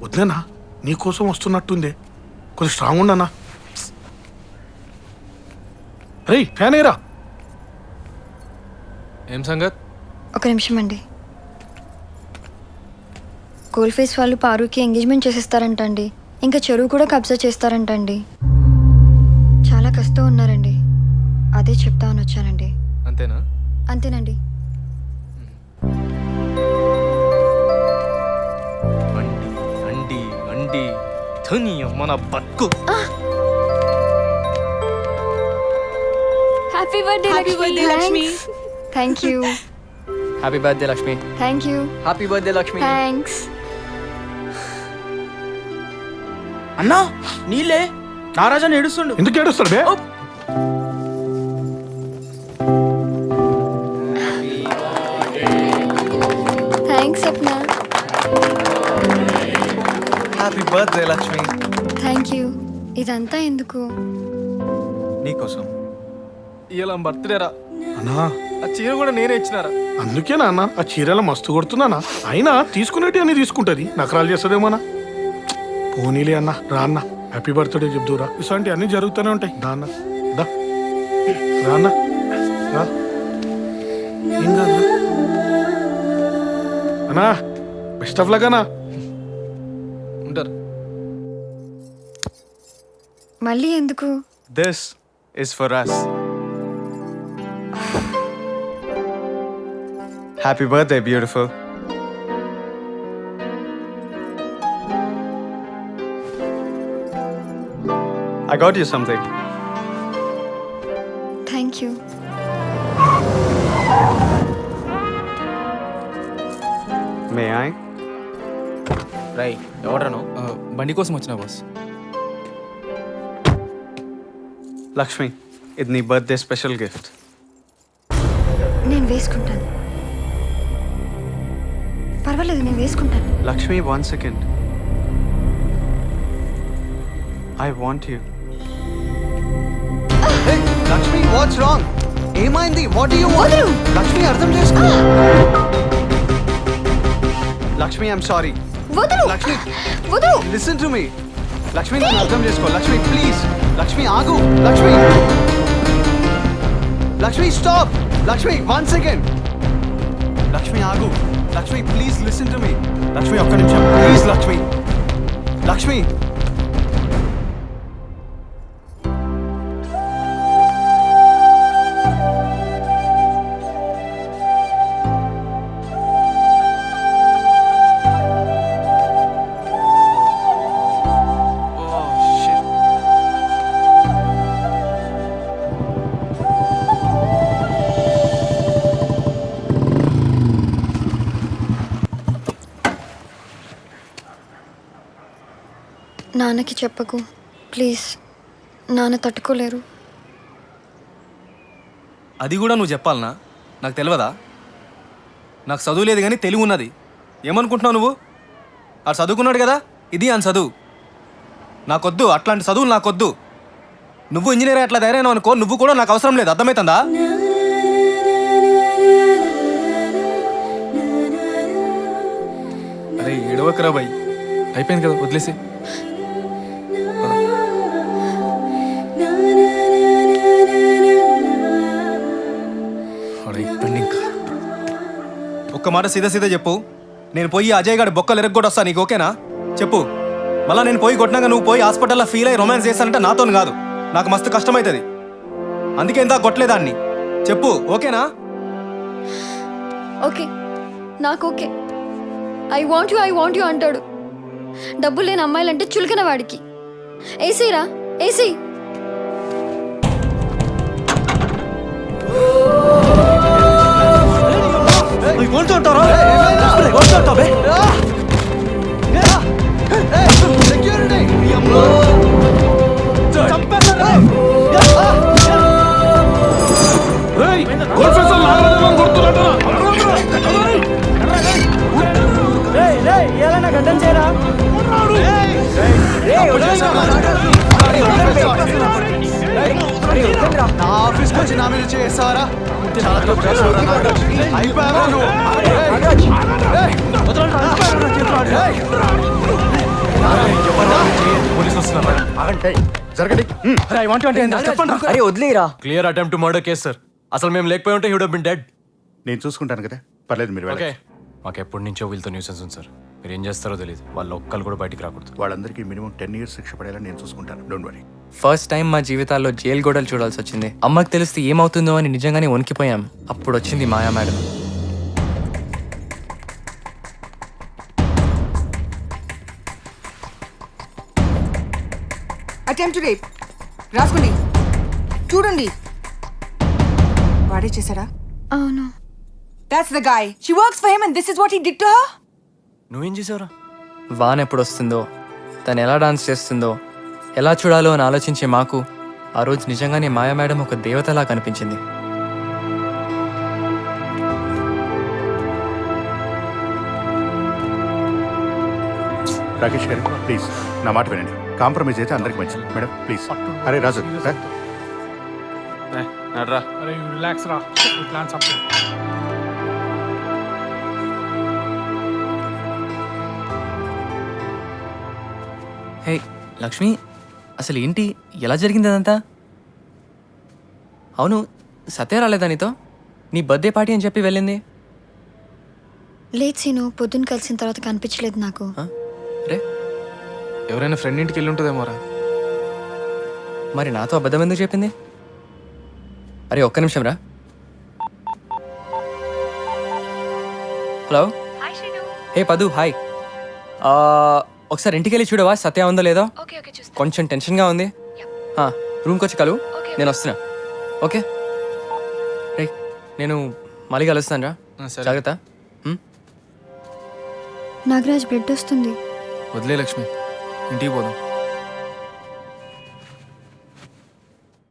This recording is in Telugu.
వద్దేనా నీకోసం వస్తున్నట్టుందే, కొంచెం స్ట్రాంగ్ ఉండనా. రే ఫ్యాన్ ఏరా. ఏం సంగత్? ఒక నిమిషం అండి. గోల్డ్ ఫేస్ వాళ్ళు పారుకి ఎంగేజ్మెంట్ చేసేస్తారంట అండి. ఇంకా చెరువు కూడా కబ్జా చేస్తారంట అండి. చాలా కష్టం ఉన్నారండి. అదే చెప్తామని వచ్చానండి. అంతేనా? అంతేనండి. అండి అండి అండి ధని మన బతుకు. Happy birthday Lakshmi. Thank you. Happy birthday Lakshmi. Thank you. Happy birthday Lakshmi. Thanks. అన్నా నీళ్ళే నారాజా ఏడుస్తుండు. ఎందుకు ఏడుస్తాడు బే? Thanks Sapna. Happy birthday Lakshmi. Thank you. ఇదంతా ఎందుకు? నీకోసం. ఇలా బర్త్డే రా అన్నా, ఆ చీర కూడా నేనే ఇచ్చినారా. అందుకేనా అన్న ఆ చీరల మస్తు కొడుతున్నానా. అయినా తీసుకునేటి అన్ని తీసుకుంటది, నకరాలు చేస్తుందేమోనా. పోనీలే అన్న, రా అన్న, హ్యాపీ బర్త్డే చెప్దురా. ఇలాంటి అన్ని జరుగుతూనే ఉంటాయి. దా అన్న, దా రా అన్న, రా. ఏం కాదు అన్నా, బెస్ట్ ఆఫ్ లక్ అన్నా. ఉంటారు. మళ్ళీ ఎందుకు? This is for us. Happy birthday beautiful. I got you something. Thank you. May I? రై ఎవడను? బండి కోసం వచ్చిన బాస్. లక్ష్మి, ఇది నీ బర్త్డే స్పెషల్ గిఫ్ట్. నేను వేసుకుంటాను. పర్వాలేదు, నేను వేసుకుంటాను. Lakshmi, 1 second. I want you. Hey, Lakshmi, what's wrong? ఏమైంది? What do you want? వదలు. లక్ష్మి అర్థం చేసుకో. Lakshmi, I'm sorry. వదలు. లక్ష్మి, వదలు. listen to me. లక్ష్మి నన్ను అర్థం చేసుకో. లక్ష్మి ప్లీజ్. లక్ష్మి ఆగు. లక్ష్మి. లక్ష్మి స్టాప్. లక్ష్మి 1 second. లక్ష్మి ఆగు. Lakshmi please listen to me. Lakshmi ఒక్క నిమిషం ప్లీజ్. లక్ష్మి. లక్ష్మి. నాన్నకి చెప్పకు ప్లీజ్. నాన్న తట్టుకోలేరు. అది కూడా నువ్వు చెప్పాలనా? నాకు తెలియదా? నాకు చదువు లేదు కానీ తెలివి ఉన్నది. ఏమనుకుంటున్నావు నువ్వు? ఆడు చదువుకున్నాడు కదా, ఇది అని చదువు. నాకొద్దు అట్లాంటి చదువులు, నాకొద్దు. నువ్వు ఇంజనీర్ అట్లా ధైర్యం అనుకో, నువ్వు కూడా నాకు అవసరం లేదు. అర్థమవుతుందా? అరే ఏడవకరా బాయ్, అయిపోయింది కదా, వదిలేసి. ఒక్క మాట సీదా సీదా చెప్పు. నేను పోయి అజయ్ గారి బొక్కలు ఎరగొట్టొస్తా, నీకు ఓకేనా? చెప్పు. మళ్ళీ నేను పోయి కొట్టినాక నువ్వు పోయి హాస్పిటల్లో ఫీల్ అయ్యి రొమాన్స్ చేస్తానంటే నాతో కాదు, నాకు మస్తు కష్టమవుతుంది. అందుకే ఇంత కొట్టలేదాన్ని. చెప్పు, ఓకేనా? ఓకే, నాకు ఓకే. ఐ వాంట్ యూ అంటాడు. డబ్బులు లేని అమ్మాయిలంటే చులకన వాడికి. ఏసీరా ఏసీ. నా ఆఫీస్కి వచ్చి నా మీద చేస్తావరా? అయిపోయారా నువ్వు? పోలీసు వస్తున్నారు. అరే వదిలేరా. Clear attempt to murder case sir. అసలు మేము లేకపోయి ఉంటే he would have been dead. నేను చూసుకుంటాను కదా, పర్లేదు మీరు ఓకే. వెళ్ళండి. మాకు ఎప్పటి నుంచో వీళ్ళతో న్యూసెన్స్ ఉంది సార్. మీరు ఏం చేస్తారో తెలియదు. వాళ్ళు ఒక్కరు కూడా బయటికి రాకూడదు. వాళ్ళందరికీ మినిమం 10 years శిక్ష పడేలా నేను చూసుకుంటాను. Don't worry. ఫస్ట్ టైం మా జీవితాల్లో జైలు గోడలు చూడాల్సి వచ్చింది. అమ్మకి తెలిస్తే ఏమవుతుందో అని నిజంగానే వణికిపోయాం. అప్పుడు వచ్చింది మాయా మేడం. అటెంప్ట్ రేప్ రాసుకోండి, చూడండి. వాడే చేశారా? అవును. That's the guy. She works for him and this is what he did to her? నువ్వేం చేసావురా? వాన్ ఎప్పుడు వస్తుందో, తను ఎలా డాన్స్ చేస్తుందో, ఎలా చూడాలో అని ఆలోచించే మాకు ఆ రోజు నిజంగానే మాయా మేడం ఒక దేవతలా కనిపించింది. రాకేష్ గారు ప్లీజ్ నా మాట వినండి. కాంప్రమైజ్ అయితే అందరికి మంచిది. Madam please. అరే రాజు సార్, నడ్రా. అరే రిలాక్స్ రా, ప్లాన్స్ అప్. హే లక్ష్మి, అసలు ఏంటి, ఎలా జరిగింది అదంతా? అవును, సత్య రాలేదా నీతో? నీ బర్త్డే పార్టీ అని చెప్పి వెళ్ళింది. లేదు సీను, పొద్దున్న కలిసిన తర్వాత కనిపించలేదు నాకు. రే, ఎవరైనా ఫ్రెండ్ ఇంటికి వెళ్ళి ఉంటుందేమోరా. మరి నాతో అబద్ధం ఎందుకు చెప్పింది? అరే ఒక్క నిమిషం రా. హలో. హే పదు, హాయ్. ఒకసారి ఇంటికి వెళ్ళి చూడవా సత్య ఉందో లేదో? కొంచెం టెన్షన్గా ఉంది. రూమ్కి వచ్చి కలు, నేను వస్తున్నా. ఓకే రే, నేను మళ్ళీ కలుస్తాను రా. జాగ్రత్త. నాగరాజ్ బ్లడ్ వస్తుంది. వదిలే లక్ష్మి, ఇంటికి పోదాం.